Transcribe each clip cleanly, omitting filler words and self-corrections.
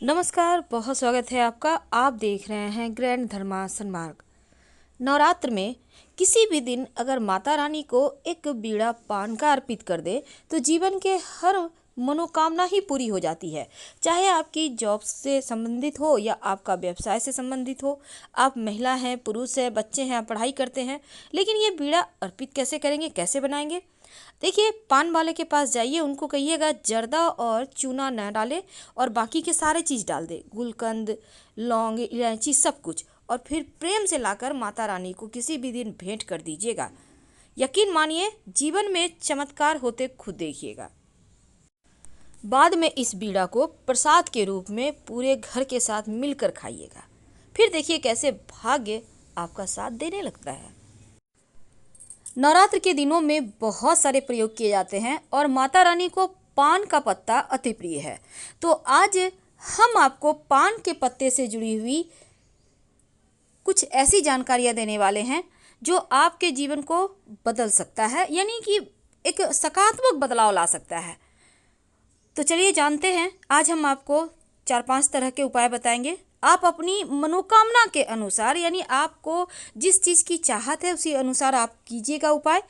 नमस्कार, बहुत स्वागत है आपका। आप देख रहे हैं ग्रैंड धर्मासन मार्ग। नवरात्र में किसी भी दिन अगर माता रानी को एक बीड़ा पान का अर्पित कर दे तो जीवन के हर मनोकामना ही पूरी हो जाती है। चाहे आपकी जॉब से संबंधित हो या आपका व्यवसाय से संबंधित हो, आप महिला हैं, पुरुष हैं, बच्चे हैं, आप पढ़ाई करते हैं, लेकिन ये बीड़ा अर्पित कैसे करेंगे, कैसे बनाएंगे? देखिए, पान वाले के पास जाइए, उनको कहिएगा जर्दा और चूना न डाले और बाकी के सारे चीज़ डाल दे, गुलकंद, लौंग, इलायची, सब कुछ, और फिर प्रेम से लाकर माता रानी को किसी भी दिन भेंट कर दीजिएगा। यकीन मानिए, जीवन में चमत्कार होते खुद देखिएगा। बाद में इस बीड़ा को प्रसाद के रूप में पूरे घर के साथ मिलकर खाइएगा। फिर देखिए कैसे भाग्य आपका साथ देने लगता है। नवरात्र के दिनों में बहुत सारे प्रयोग किए जाते हैं और माता रानी को पान का पत्ता अति प्रिय है। तो आज हम आपको पान के पत्ते से जुड़ी हुई कुछ ऐसी जानकारियां देने वाले हैं जो आपके जीवन को बदल सकता है, यानी कि एक सकारात्मक बदलाव ला सकता है। तो चलिए जानते हैं। आज हम आपको 4-5 तरह के उपाय बताएंगे। आप अपनी मनोकामना के अनुसार, यानी आपको जिस चीज़ की चाहत है उसी अनुसार आप कीजिएगा उपाय।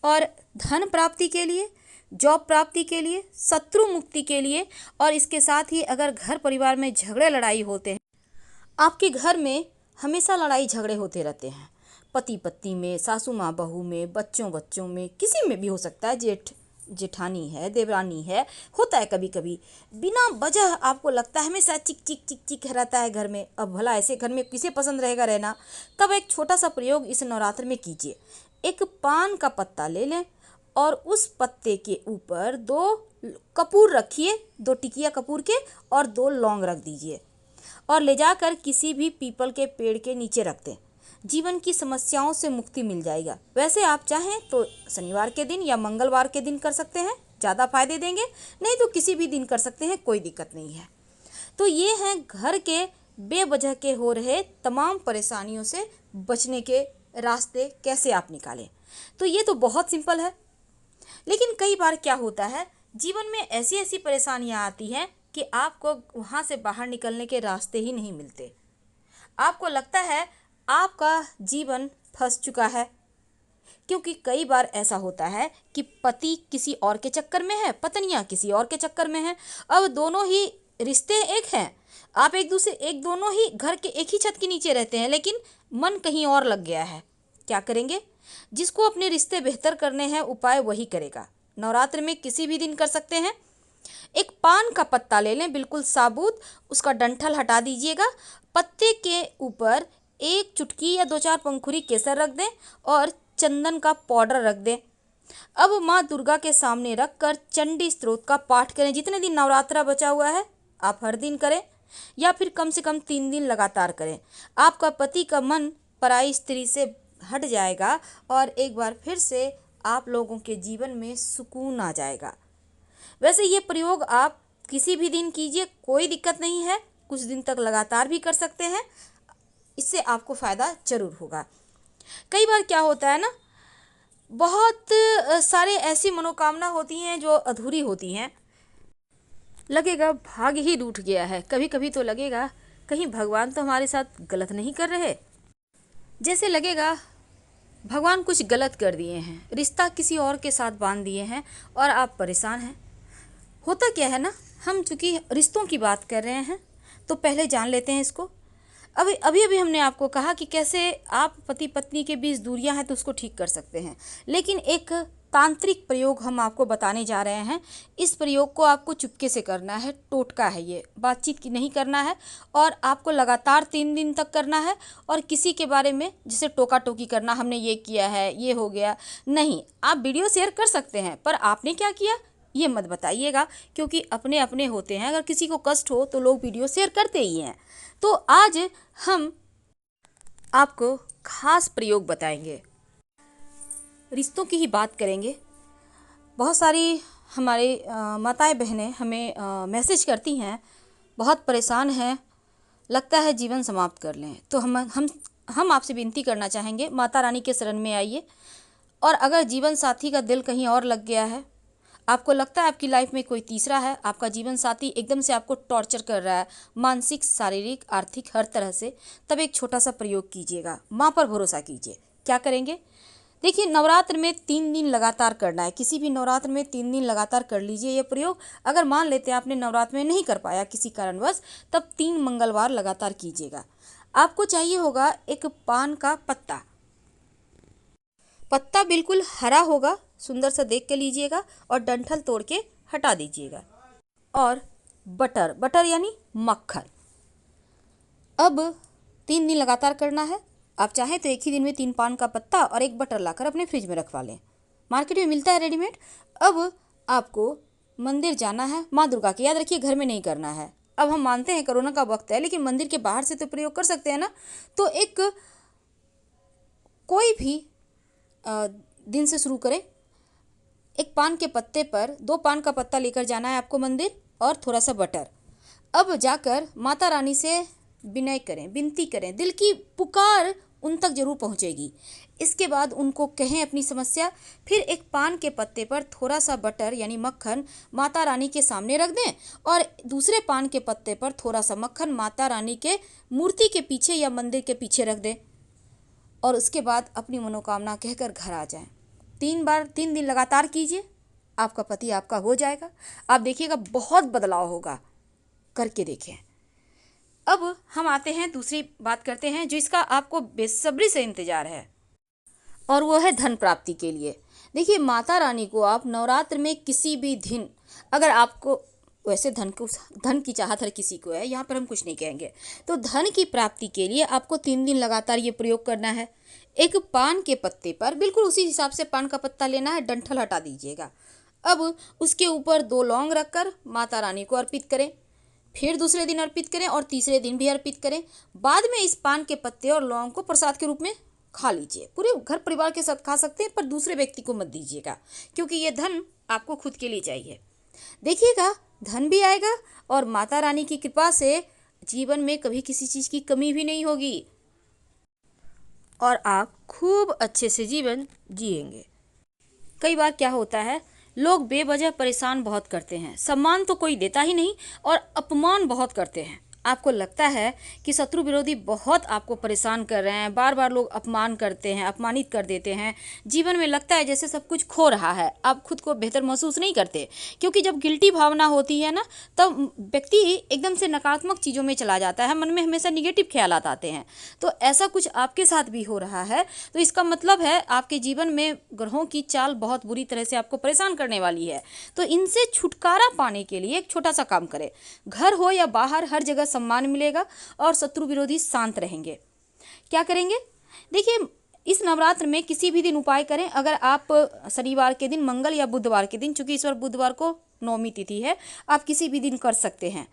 और धन प्राप्ति के लिए, जॉब प्राप्ति के लिए, शत्रु मुक्ति के लिए, और इसके साथ ही अगर घर परिवार में झगड़े लड़ाई होते हैं, आपके घर में हमेशा लड़ाई झगड़े होते रहते हैं, पति पत्नी में, सासू माँ बहू में, बच्चों बच्चों में, किसी में भी हो सकता है, जेठानी है, देवरानी है, होता है कभी कभी बिना वजह आपको लगता है हमेशा चिक चिक चिक चिक रहता है घर में। अब भला ऐसे घर में किसे पसंद रहेगा रहना? तब एक छोटा सा प्रयोग इस नवरात्र में कीजिए। एक पान का पत्ता ले लें और उस पत्ते के ऊपर 2 कपूर रखिए, 2 टिकिया कपूर के, और 2 लौंग रख दीजिए और ले जाकर किसी भी पीपल के पेड़ के नीचे रख दें। जीवन की समस्याओं से मुक्ति मिल जाएगा। वैसे आप चाहें तो शनिवार के दिन या मंगलवार के दिन कर सकते हैं, ज़्यादा फायदे देंगे, नहीं तो किसी भी दिन कर सकते हैं, कोई दिक्कत नहीं है। तो ये हैं घर के बेवजह के हो रहे तमाम परेशानियों से बचने के रास्ते कैसे आप निकालें। तो ये तो बहुत सिंपल है, लेकिन कई बार क्या होता है, जीवन में ऐसी ऐसी परेशानियाँ आती हैं कि आपको वहाँ से बाहर निकलने के रास्ते ही नहीं मिलते। आपको लगता है आपका जीवन फंस चुका है, क्योंकि कई बार ऐसा होता है कि पति किसी और के चक्कर में है, पत्नियां किसी और के चक्कर में हैं। अब दोनों ही रिश्ते एक हैं, आप दोनों ही घर के एक ही छत के नीचे रहते हैं, लेकिन मन कहीं और लग गया है। क्या करेंगे? जिसको अपने रिश्ते बेहतर करने हैं उपाय वही करेगा। नवरात्र में किसी भी दिन कर सकते हैं। एक पान का पत्ता ले लें, बिल्कुल साबुत, उसका डंठल हटा दीजिएगा। पत्ते के ऊपर 1 चुटकी या 2-4 पंखुड़ी केसर रख दें और चंदन का पाउडर रख दें। अब माँ दुर्गा के सामने रखकर चंडी स्तोत्र का पाठ करें। जितने दिन नवरात्रा बचा हुआ है आप हर दिन करें, या फिर कम से कम 3 दिन लगातार करें। आपका पति का मन पराई स्त्री से हट जाएगा और एक बार फिर से आप लोगों के जीवन में सुकून आ जाएगा। वैसे ये प्रयोग आप किसी भी दिन कीजिए, कोई दिक्कत नहीं है। कुछ दिन तक लगातार भी कर सकते हैं, इससे आपको फ़ायदा ज़रूर होगा। कई बार क्या होता है ना, बहुत सारे ऐसी मनोकामना होती हैं जो अधूरी होती हैं। लगेगा भाग्य ही रूठ गया है, कभी कभी तो लगेगा कहीं भगवान तो हमारे साथ गलत नहीं कर रहे। जैसे लगेगा भगवान कुछ गलत कर दिए हैं, रिश्ता किसी और के साथ बांध दिए हैं और आप परेशान हैं। होता क्या है ना, हम चूँकि रिश्तों की बात कर रहे हैं तो पहले जान लेते हैं इसको। अभी हमने आपको कहा कि कैसे आप पति पत्नी के बीच दूरियां हैं तो उसको ठीक कर सकते हैं, लेकिन एक तांत्रिक प्रयोग हम आपको बताने जा रहे हैं। इस प्रयोग को आपको चुपके से करना है, टोटका है ये, बातचीत की नहीं करना है, और आपको लगातार 3 दिन तक करना है। और किसी के बारे में जैसे टोका टोकी करना, हमने ये किया है, ये हो गया, नहीं। आप वीडियो शेयर कर सकते हैं, पर आपने क्या किया ये मत बताइएगा, क्योंकि अपने अपने होते हैं। अगर किसी को कष्ट हो तो लोग वीडियो शेयर करते ही हैं। तो आज हम आपको खास प्रयोग बताएंगे, रिश्तों की ही बात करेंगे। बहुत सारी हमारी माताएं बहनें हमें मैसेज करती हैं, बहुत परेशान हैं, लगता है जीवन समाप्त कर लें। तो हम आपसे विनती करना चाहेंगे, माता रानी के शरण में आइए। और अगर जीवन साथी का दिल कहीं और लग गया है, आपको लगता है आपकी लाइफ में कोई तीसरा है, आपका जीवन साथी एकदम से आपको टॉर्चर कर रहा है, मानसिक, शारीरिक, आर्थिक, हर तरह से, तब एक छोटा सा प्रयोग कीजिएगा, माँ पर भरोसा कीजिए। क्या करेंगे? देखिए, नवरात्र में 3 दिन लगातार करना है। किसी भी नवरात्र में 3 दिन लगातार कर लीजिए ये प्रयोग। अगर मान लेते हैं आपने नवरात्र में नहीं कर पाया किसी कारणवश, तब 3 मंगलवार लगातार कीजिएगा। आपको चाहिए होगा एक पान का पत्ता। पत्ता बिल्कुल हरा होगा, सुंदर सा देख के लीजिएगा और डंठल तोड़ के हटा दीजिएगा। और बटर, बटर यानी मक्खन। अब 3 दिन लगातार करना है। आप चाहें तो एक ही दिन में 3 पान का पत्ता और एक बटर लाकर अपने फ्रिज में रखवा लें, मार्केट में मिलता है रेडीमेड। अब आपको मंदिर जाना है माँ दुर्गा के, याद रखिए घर में नहीं करना है। अब हम मानते हैं कोरोना का वक्त है, लेकिन मंदिर के बाहर से तो प्रयोग कर सकते हैं ना। तो एक कोई भी दिन से शुरू करें। एक पान के पत्ते पर 2 पान का पत्ता लेकर जाना है आपको मंदिर, और थोड़ा सा बटर। अब जाकर माता रानी से विनय करें, विनती करें, दिल की पुकार उन तक जरूर पहुंचेगी। इसके बाद उनको कहें अपनी समस्या। फिर एक पान के पत्ते पर थोड़ा सा बटर यानी मक्खन माता रानी के सामने रख दें, और दूसरे पान के पत्ते पर थोड़ा सा मक्खन माता रानी के मूर्ति के पीछे या मंदिर के पीछे रख दें, और उसके बाद अपनी मनोकामना कहकर घर आ जाएं। 3 दिन लगातार कीजिए, आपका पति आपका हो जाएगा। आप देखिएगा बहुत बदलाव होगा, करके देखें। अब हम आते हैं, दूसरी बात करते हैं जो इसका आपको बेसब्री से इंतजार है, और वो है धन प्राप्ति के लिए। देखिए, माता रानी को आप नवरात्र में किसी भी दिन, अगर आपको, वैसे धन की चाहत हर किसी को है, यहाँ पर हम कुछ नहीं कहेंगे, तो धन की प्राप्ति के लिए आपको 3 दिन लगातार ये प्रयोग करना है। एक पान के पत्ते पर बिल्कुल उसी हिसाब से पान का पत्ता लेना है, डंठल हटा दीजिएगा। अब उसके ऊपर 2 लौंग रखकर माता रानी को अर्पित करें, फिर दूसरे दिन अर्पित करें और तीसरे दिन भी अर्पित करें। बाद में इस पान के पत्ते और लौंग को प्रसाद के रूप में खा लीजिए। पूरे घर परिवार के साथ खा सकते हैं, पर दूसरे व्यक्ति को मत दीजिएगा, क्योंकि ये धन आपको खुद के लिए चाहिए। देखिएगा, धन भी आएगा और माता रानी की कृपा से जीवन में कभी किसी चीज़ की कमी भी नहीं होगी, और आप खूब अच्छे से जीवन जिएंगे। कई बार क्या होता है, लोग बेवजह परेशान बहुत करते हैं, सम्मान तो कोई देता ही नहीं, और अपमान बहुत करते हैं। आपको लगता है कि शत्रु विरोधी बहुत आपको परेशान कर रहे हैं, बार बार लोग अपमान करते हैं, अपमानित कर देते हैं, जीवन में लगता है जैसे सब कुछ खो रहा है, आप खुद को बेहतर महसूस नहीं करते। क्योंकि जब गिल्टी भावना होती है ना, तब व्यक्ति एकदम से नकारात्मक चीज़ों में चला जाता है, मन में हमेशा निगेटिव ख्यालात आते हैं। तो ऐसा कुछ आपके साथ भी हो रहा है, तो इसका मतलब है आपके जीवन में ग्रहों की चाल बहुत बुरी तरह से आपको परेशान करने वाली है। तो इनसे छुटकारा पाने के लिए एक छोटा सा काम करें। घर हो या बाहर, हर जगह सम्मान मिलेगा और शत्रु विरोधी शांत रहेंगे। क्या करेंगे? देखिए, इस नवरात्र में किसी भी दिन उपाय करें। अगर आप शनिवार के दिन, मंगल या बुधवार के दिन, चूंकि इस बार बुधवार को नवमी तिथि है, आप किसी भी दिन कर सकते हैं।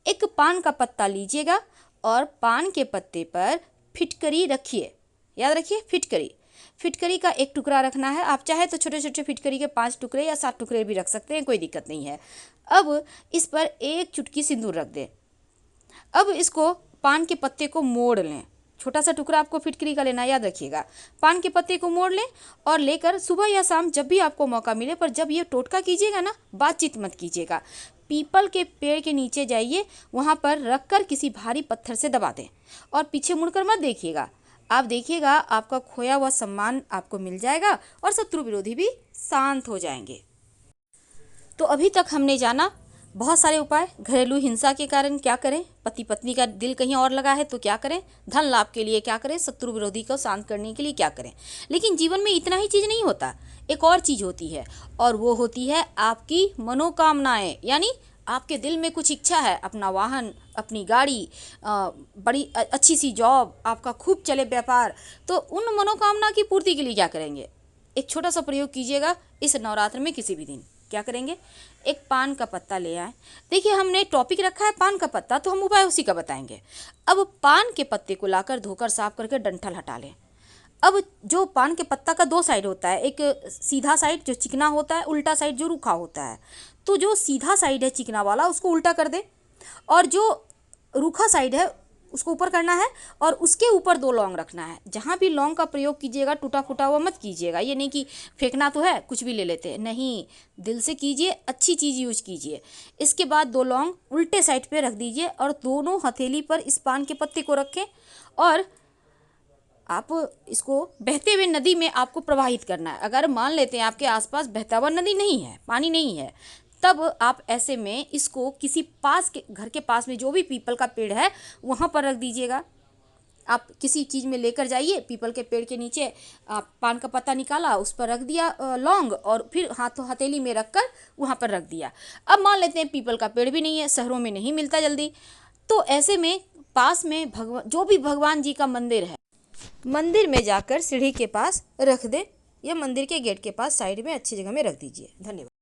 एक पान का पत्ता लीजिएगा और पान के पत्ते पर फिटकरी रखिए। याद रखिए, फिटकरी, फिटकरी का एक टुकड़ा रखना है। आप चाहे तो छोटे छोटे फिटकरी के 5 टुकड़े या 7 टुकड़े भी रख सकते हैं, कोई दिक्कत नहीं है। अब इस पर एक चुटकी सिंदूर रख दें। अब इसको, पान के पत्ते को मोड़ लें। छोटा सा टुकड़ा आपको फिटकरी का लेना, याद रखिएगा। पान के पत्ते को मोड़ लें और लेकर सुबह या शाम जब भी आपको मौका मिले, पर जब ये टोटका कीजिएगा ना, बातचीत मत कीजिएगा। पीपल के पेड़ के नीचे जाइए, वहाँ पर रखकर किसी भारी पत्थर से दबा दें और पीछे मुड़कर मत देखिएगा। आप देखिएगा, आपका खोया हुआ सम्मान आपको मिल जाएगा और शत्रु विरोधी भी शांत हो जाएंगे। तो अभी तक हमने जाना बहुत सारे उपाय। घरेलू हिंसा के कारण क्या करें, पति पत्नी का दिल कहीं और लगा है तो क्या करें, धन लाभ के लिए क्या करें, शत्रु विरोधी को शांत करने के लिए क्या करें। लेकिन जीवन में इतना ही चीज़ नहीं होता, एक और चीज़ होती है, और वो होती है आपकी मनोकामनाएं। यानी आपके दिल में कुछ इच्छा है, अपना वाहन, अपनी गाड़ी, बड़ी अच्छी सी जॉब, आपका खूब चले व्यापार, तो उन मनोकामना की पूर्ति के लिए क्या करेंगे? एक छोटा सा प्रयोग कीजिएगा इस नवरात्र में किसी भी दिन। क्या करेंगे? एक पान का पत्ता ले आए। देखिए, हमने टॉपिक रखा है पान का पत्ता, तो हम उपाय उसी का बताएंगे। अब पान के पत्ते को लाकर धोकर साफ करके डंठल हटा लें। अब जो पान के पत्ता का 2 साइड होता है, एक सीधा साइड जो चिकना होता है, उल्टा साइड जो रूखा होता है। तो जो सीधा साइड है चिकना वाला, उसको उल्टा कर दें, और जो रूखा साइड है उसको ऊपर करना है और उसके ऊपर 2 लौंग रखना है। जहाँ भी लौंग का प्रयोग कीजिएगा टूटा फूटा हुआ मत कीजिएगा। ये नहीं कि फेंकना तो है कुछ भी ले लेते हैं, नहीं, दिल से कीजिए, अच्छी चीज़ यूज कीजिए। इसके बाद 2 लौंग उल्टे साइड पे रख दीजिए और दोनों हथेली पर इस पान के पत्ते को रखें और आप इसको बहते हुए नदी में आपको प्रवाहित करना है। अगर मान लेते हैं आपके आसपास बहता हुआ नदी नहीं है, पानी नहीं है, तब आप ऐसे में इसको किसी पास के घर के पास में जो भी पीपल का पेड़ है वहाँ पर रख दीजिएगा। आप किसी चीज़ में लेकर जाइए, पीपल के पेड़ के नीचे आप पान का पत्ता निकाला, उस पर रख दिया लौंग और फिर हाथों हथेली में रख कर वहाँ पर रख दिया। अब मान लेते हैं पीपल का पेड़ भी नहीं है, शहरों में नहीं मिलता जल्दी, तो ऐसे में पास में भगवान जो भी भगवान जी का मंदिर है, मंदिर में जाकर सीढ़ी के पास रख दे या मंदिर के गेट के पास साइड में अच्छी जगह में रख दीजिए। धन्यवाद।